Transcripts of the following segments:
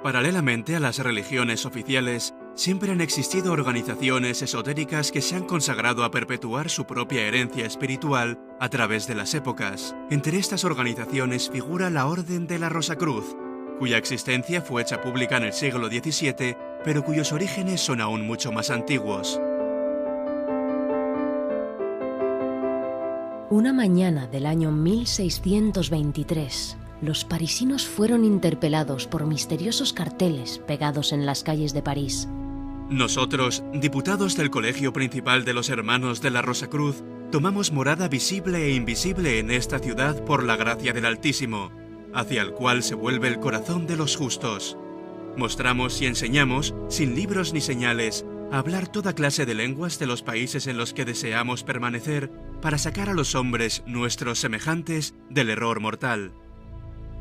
Paralelamente a las religiones oficiales, siempre han existido organizaciones esotéricas que se han consagrado a perpetuar su propia herencia espiritual a través de las épocas. Entre estas organizaciones figura la Orden de la Rosacruz, cuya existencia fue hecha pública en el siglo XVII, pero cuyos orígenes son aún mucho más antiguos. Una mañana del año 1623, los parisinos fueron interpelados por misteriosos carteles pegados en las calles de París. Nosotros, diputados del Colegio Principal de los Hermanos de la Rosacruz, tomamos morada visible e invisible en esta ciudad por la gracia del Altísimo, hacia el cual se vuelve el corazón de los justos. Mostramos y enseñamos, sin libros ni señales, a hablar toda clase de lenguas de los países en los que deseamos permanecer para sacar a los hombres, nuestros semejantes, del error mortal.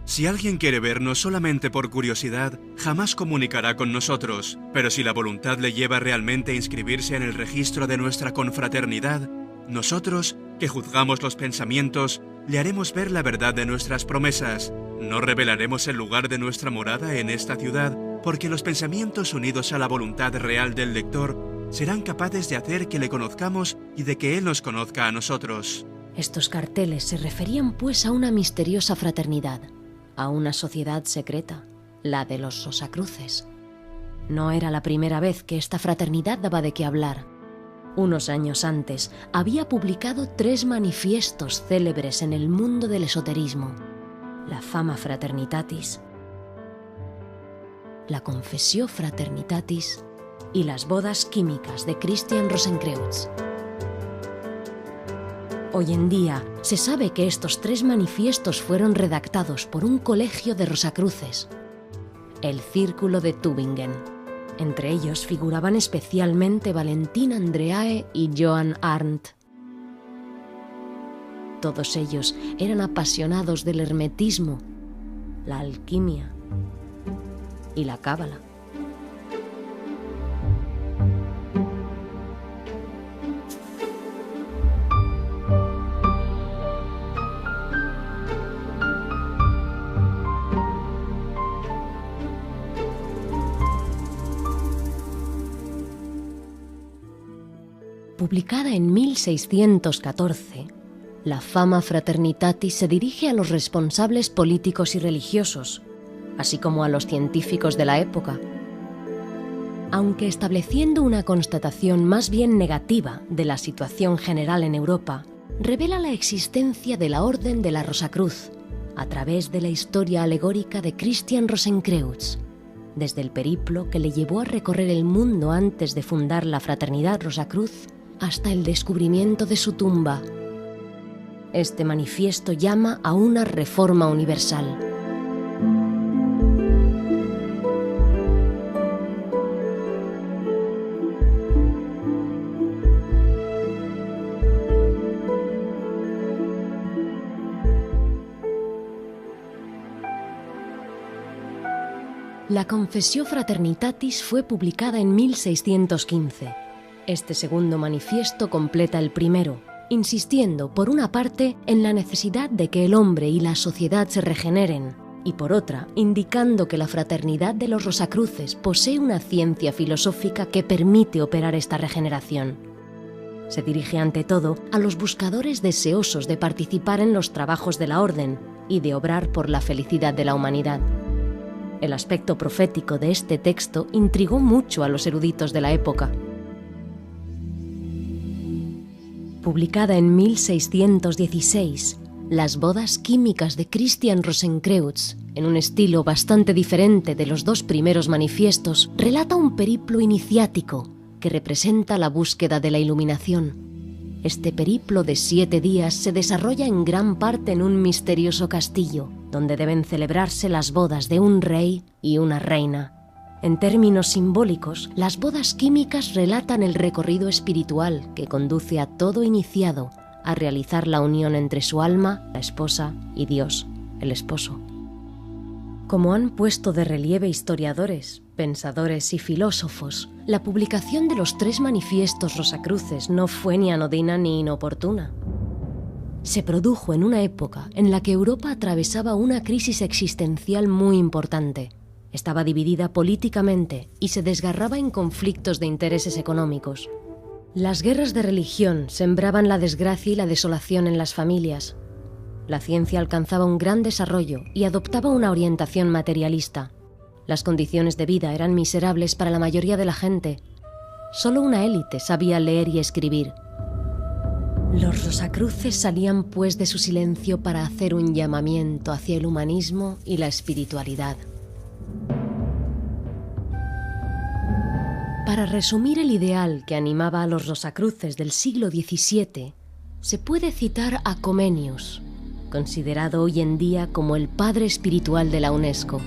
Si alguien quiere vernos solamente por curiosidad, jamás comunicará con nosotros, pero si la voluntad le lleva realmente a inscribirse en el registro de nuestra confraternidad, nosotros, que juzgamos los pensamientos, le haremos ver la verdad de nuestras promesas. No revelaremos el lugar de nuestra morada en esta ciudad, porque los pensamientos unidos a la voluntad real del lector serán capaces de hacer que le conozcamos y de que él nos conozca a nosotros. Estos carteles se referían pues a una misteriosa fraternidad, a una sociedad secreta, la de los Rosacruces. No era la primera vez que esta fraternidad daba de qué hablar. Unos años antes había publicado 3 manifiestos célebres en el mundo del esoterismo: la Fama Fraternitatis, la Confessio Fraternitatis y las bodas químicas de Christian Rosenkreutz. Hoy en día se sabe que estos 3 manifiestos fueron redactados por un colegio de Rosacruces, el Círculo de Tübingen. Entre ellos figuraban especialmente Valentin Andreae y Johann Arndt. Todos ellos eran apasionados del hermetismo, la alquimia y la cábala. Publicada en 1614, la Fama Fraternitatis se dirige a los responsables políticos y religiosos, así como a los científicos de la época, aunque estableciendo una constatación más bien negativa de la situación general en Europa, revela la existencia de la Orden de la Rosacruz a través de la historia alegórica de Christian Rosenkreutz, desde el periplo que le llevó a recorrer el mundo antes de fundar la Fraternidad Rosacruz hasta el descubrimiento de su tumba. Este manifiesto llama a una reforma universal. La Confessio Fraternitatis fue publicada en 1615. Este segundo manifiesto completa el primero, insistiendo, por una parte, en la necesidad de que el hombre y la sociedad se regeneren, y por otra, indicando que la fraternidad de los Rosacruces posee una ciencia filosófica que permite operar esta regeneración. Se dirige ante todo a los buscadores deseosos de participar en los trabajos de la orden y de obrar por la felicidad de la humanidad. El aspecto profético de este texto intrigó mucho a los eruditos de la época. Publicada en 1616, Las bodas químicas de Christian Rosenkreutz, en un estilo bastante diferente de los 2 primeros manifiestos, relata un periplo iniciático que representa la búsqueda de la iluminación. Este periplo de 7 días se desarrolla en gran parte en un misterioso castillo, donde deben celebrarse las bodas de un rey y una reina. En términos simbólicos, las bodas químicas relatan el recorrido espiritual que conduce a todo iniciado a realizar la unión entre su alma, la esposa, y Dios, el esposo. Como han puesto de relieve historiadores, pensadores y filósofos, la publicación de los 3 manifiestos rosacruces no fue ni anodina ni inoportuna. Se produjo en una época en la que Europa atravesaba una crisis existencial muy importante, Estaba dividida políticamente y se desgarraba en conflictos de intereses económicos. Las guerras de religión sembraban la desgracia y la desolación en las familias. La ciencia alcanzaba un gran desarrollo y adoptaba una orientación materialista. Las condiciones de vida eran miserables para la mayoría de la gente. Solo una élite sabía leer y escribir. Los Rosacruces salían pues de su silencio para hacer un llamamiento hacia el humanismo y la espiritualidad. Para resumir el ideal que animaba a los Rosacruces del siglo XVII, se puede citar a Comenius, considerado hoy en día como el padre espiritual de la UNESCO.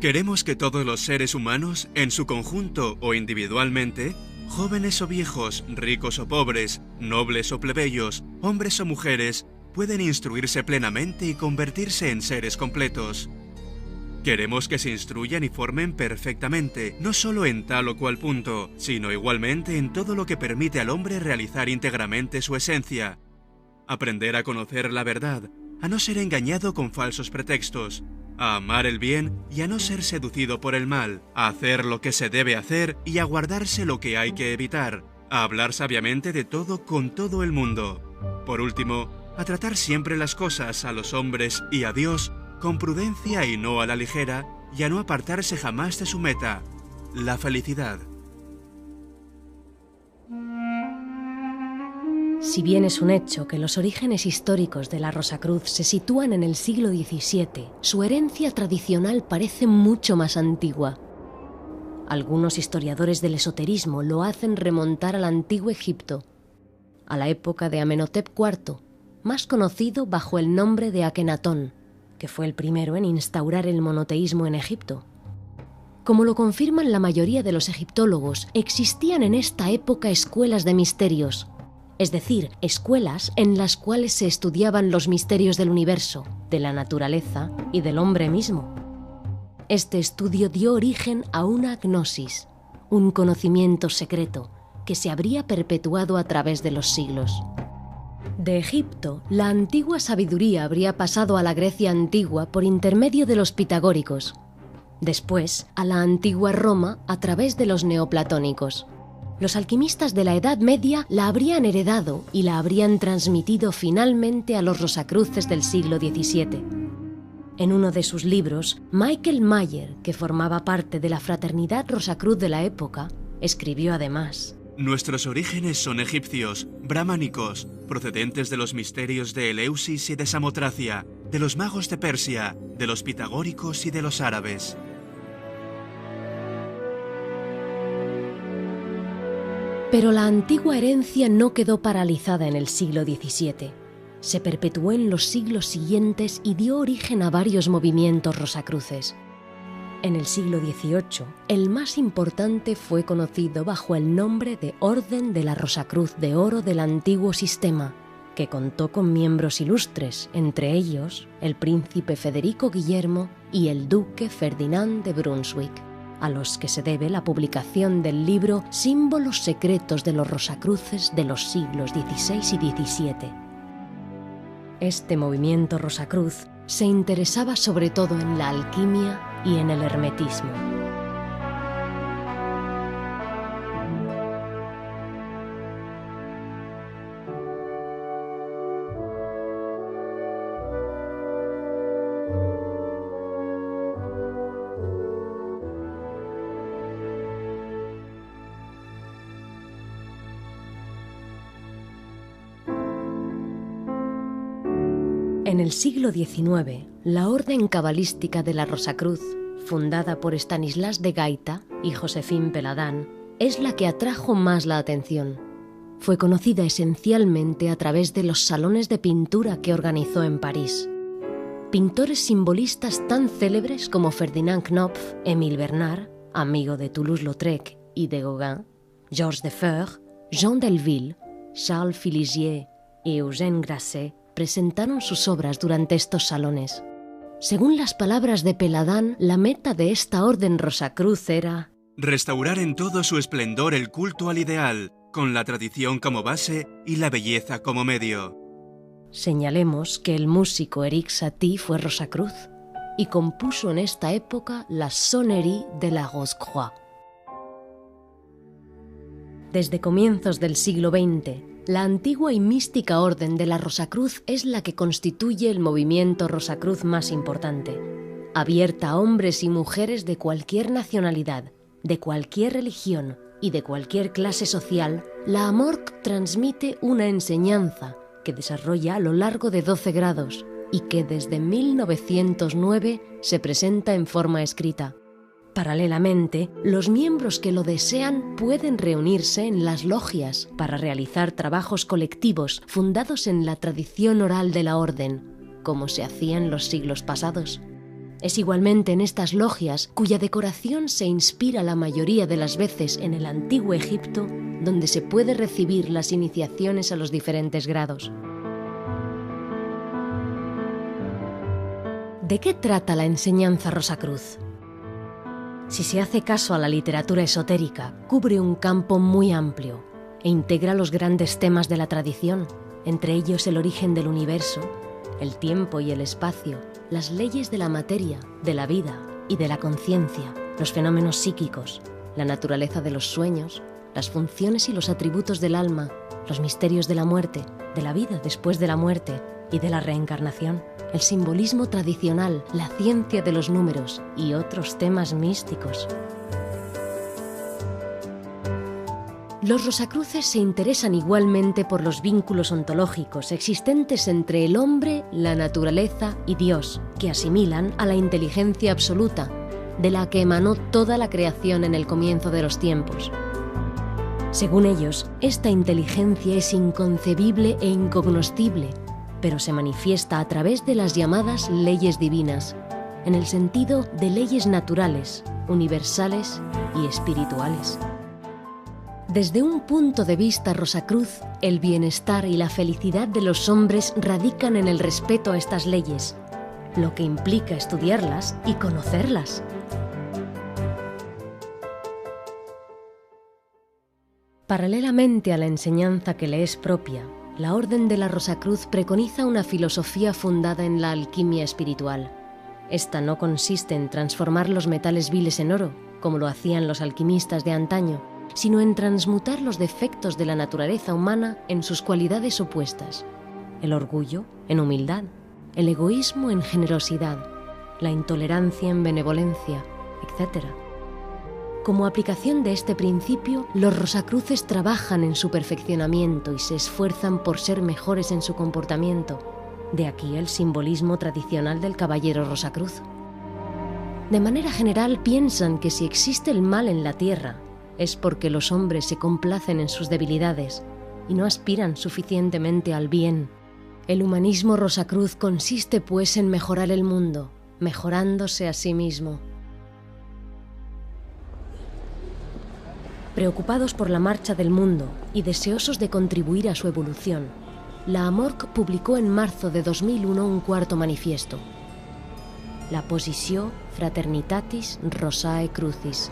Queremos que todos los seres humanos, en su conjunto o individualmente, jóvenes o viejos, ricos o pobres, nobles o plebeyos, hombres o mujeres, pueden instruirse plenamente y convertirse en seres completos. Queremos que se instruyan y formen perfectamente, no solo en tal o cual punto, sino igualmente en todo lo que permite al hombre realizar íntegramente su esencia. Aprender a conocer la verdad, a no ser engañado con falsos pretextos, a amar el bien y a no ser seducido por el mal, a hacer lo que se debe hacer y a guardarse lo que hay que evitar, a hablar sabiamente de todo con todo el mundo. Por último, a tratar siempre las cosas, a los hombres y a Dios, con prudencia y no a la ligera, y a no apartarse jamás de su meta, la felicidad. Si bien es un hecho que los orígenes históricos de la Rosacruz se sitúan en el siglo XVII, su herencia tradicional parece mucho más antigua. Algunos historiadores del esoterismo lo hacen remontar al antiguo Egipto, a la época de Amenhotep IV, más conocido bajo el nombre de Akenatón, que fue el primero en instaurar el monoteísmo en Egipto. Como lo confirman la mayoría de los egiptólogos, existían en esta época escuelas de misterios, es decir, escuelas en las cuales se estudiaban los misterios del universo, de la naturaleza y del hombre mismo. Este estudio dio origen a una gnosis, un conocimiento secreto que se habría perpetuado a través de los siglos. De Egipto, la antigua sabiduría habría pasado a la Grecia antigua por intermedio de los pitagóricos, después a la antigua Roma a través de los neoplatónicos. Los alquimistas de la Edad Media la habrían heredado y la habrían transmitido finalmente a los Rosacruces del siglo XVII. En uno de sus libros, Michael Mayer, que formaba parte de la fraternidad Rosacruz de la época, escribió además: Nuestros orígenes son egipcios, brahmánicos, procedentes de los misterios de Eleusis y de Samotracia, de los magos de Persia, de los pitagóricos y de los árabes. Pero la antigua herencia no quedó paralizada en el siglo XVII. Se perpetuó en los siglos siguientes y dio origen a varios movimientos rosacruces. En el siglo XVIII, el más importante fue conocido bajo el nombre de Orden de la Rosacruz de Oro del Antiguo Sistema, que contó con miembros ilustres, entre ellos el príncipe Federico Guillermo y el duque Ferdinand de Brunswick, a los que se debe la publicación del libro Símbolos secretos de los Rosacruces de los siglos XVI y XVII. Este movimiento Rosacruz se interesaba sobre todo en la alquimia y en el hermetismo. En el siglo XIX, la orden cabalística de la Rosacruz, fundada por Stanislas de Gaita y Joséphine Péladan, es la que atrajo más la atención. Fue conocida esencialmente a través de los salones de pintura que organizó en París. Pintores simbolistas tan célebres como Ferdinand Knopf, Émile Bernard, amigo de Toulouse-Lautrec y de Gauguin, Georges Defeurs, Jean Delville, Charles Filigier y Eugène Grasset presentaron sus obras durante estos salones. Según las palabras de Péladan, la meta de esta orden Rosacruz era restaurar en todo su esplendor el culto al ideal, con la tradición como base y la belleza como medio. Señalemos que el músico Erik Satie fue Rosacruz. y compuso en esta época la Sonnerie de la Rose-Croix. Desde comienzos del siglo XX, la antigua y mística Orden de la Rosacruz es la que constituye el movimiento Rosacruz más importante, abierta a hombres y mujeres de cualquier nacionalidad, de cualquier religión y de cualquier clase social. La AMORC transmite una enseñanza que desarrolla a lo largo de 12 grados y que desde 1909 se presenta en forma escrita. Paralelamente, los miembros que lo desean pueden reunirse en las logias para realizar trabajos colectivos fundados en la tradición oral de la orden, como se hacía en los siglos pasados. Es igualmente en estas logias cuya decoración se inspira la mayoría de las veces en el antiguo Egipto, donde se puede recibir las iniciaciones a los diferentes grados. ¿De qué trata la enseñanza Rosacruz? Si se hace caso a la literatura esotérica, cubre un campo muy amplio e integra los grandes temas de la tradición, entre ellos el origen del universo, el tiempo y el espacio, las leyes de la materia, de la vida y de la conciencia, los fenómenos psíquicos, la naturaleza de los sueños, las funciones y los atributos del alma, los misterios de la muerte, de la vida después de la muerte y de la reencarnación, el simbolismo tradicional, la ciencia de los números y otros temas místicos. Los Rosacruces se interesan igualmente por los vínculos ontológicos existentes entre el hombre, la naturaleza y Dios, que asimilan a la inteligencia absoluta, de la que emanó toda la creación en el comienzo de los tiempos. Según ellos, esta inteligencia es inconcebible e incognoscible, pero se manifiesta a través de las llamadas leyes divinas, en el sentido de leyes naturales, universales y espirituales. Desde un punto de vista Rosacruz, el bienestar y la felicidad de los hombres radican en el respeto a estas leyes, lo que implica estudiarlas y conocerlas. Paralelamente a la enseñanza que le es propia, la Orden de la Rosacruz preconiza una filosofía fundada en la alquimia espiritual. Esta no consiste en transformar los metales viles en oro, como lo hacían los alquimistas de antaño, sino en transmutar los defectos de la naturaleza humana en sus cualidades opuestas: el orgullo en humildad, el egoísmo en generosidad, la intolerancia en benevolencia, etc. Como aplicación de este principio, los Rosacruces trabajan en su perfeccionamiento y se esfuerzan por ser mejores en su comportamiento. De aquí el simbolismo tradicional del caballero Rosacruz. De manera general, piensan que si existe el mal en la tierra, es porque los hombres se complacen en sus debilidades y no aspiran suficientemente al bien. El humanismo Rosacruz consiste, pues, en mejorar el mundo, mejorándose a sí mismo. Preocupados por la marcha del mundo y deseosos de contribuir a su evolución, la AMORC publicó en marzo de 2001 un cuarto manifiesto: La Posició Fraternitatis Rosae Crucis.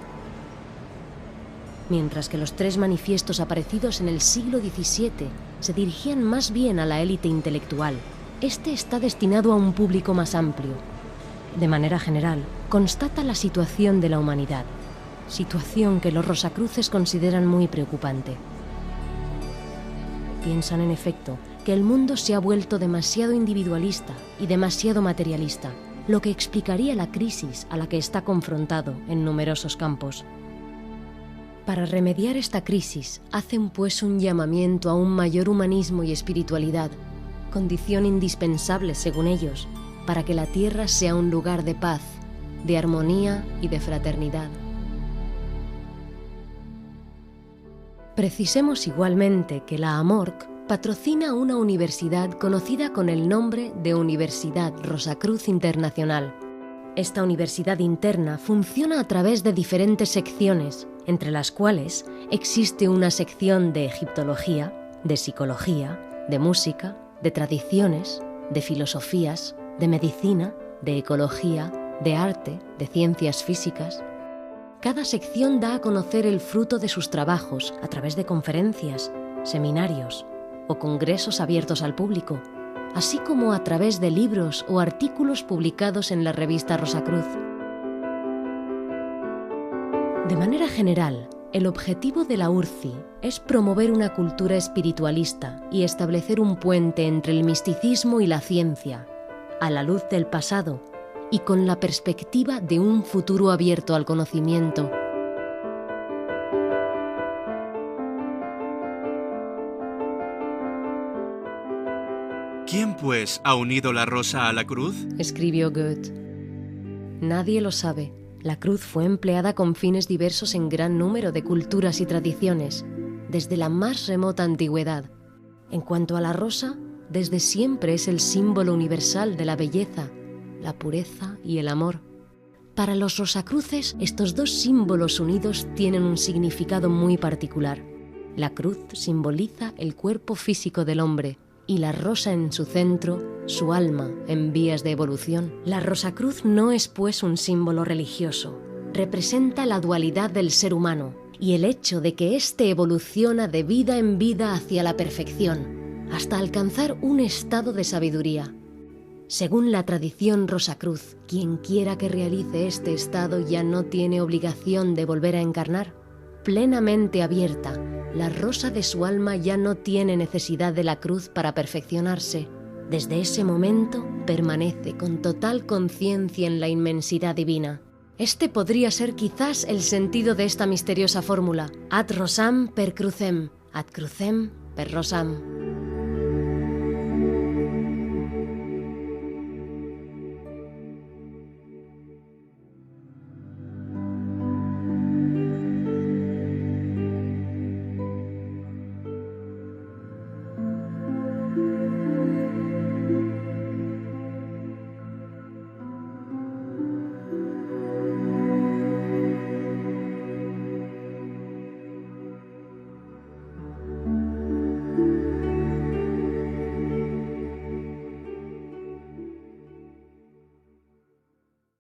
Mientras que los 3 manifiestos aparecidos en el siglo XVII se dirigían más bien a la élite intelectual, este está destinado a un público más amplio. De manera general, constata la situación de la humanidad, situación que los Rosacruces consideran muy preocupante. Piensan, en efecto, que el mundo se ha vuelto demasiado individualista y demasiado materialista, lo que explicaría la crisis a la que está confrontado en numerosos campos. Para remediar esta crisis, hacen pues un llamamiento a un mayor humanismo y espiritualidad, condición indispensable, según ellos, para que la tierra sea un lugar de paz, de armonía y de fraternidad. Precisemos igualmente que la AMORC patrocina una universidad conocida con el nombre de Universidad Rosacruz Internacional. Esta universidad interna funciona a través de diferentes secciones, entre las cuales existe una sección de egiptología, de psicología, de música, de tradiciones, de filosofías, de medicina, de ecología, de arte, de ciencias físicas. Cada sección da a conocer el fruto de sus trabajos a través de conferencias, seminarios o congresos abiertos al público, así como a través de libros o artículos publicados en la revista Rosacruz. De manera general, el objetivo de la URCI es promover una cultura espiritualista y establecer un puente entre el misticismo y la ciencia, a la luz del pasado y con la perspectiva de un futuro abierto al conocimiento. ¿Quién, pues, ha unido la rosa a la cruz? Escribió Goethe. Nadie lo sabe. La cruz fue empleada con fines diversos en gran número de culturas y tradiciones, desde la más remota antigüedad. En cuanto a la rosa, desde siempre es el símbolo universal de la belleza, la pureza y el amor. Para los rosacruces, estos dos símbolos unidos tienen un significado muy particular. La cruz simboliza el cuerpo físico del hombre, y la rosa en su centro, su alma en vías de evolución. La Rosacruz no es pues un símbolo religioso, representa la dualidad del ser humano y el hecho de que éste evoluciona de vida en vida hacia la perfección, hasta alcanzar un estado de sabiduría. Según la tradición Rosacruz, quien quiera que realice este estado ya no tiene obligación de volver a encarnar. Plenamente abierta, la rosa de su alma ya no tiene necesidad de la cruz para perfeccionarse. Desde ese momento permanece con total conciencia en la inmensidad divina. Este podría ser quizás el sentido de esta misteriosa fórmula: ad rosam per crucem, ad crucem per rosam.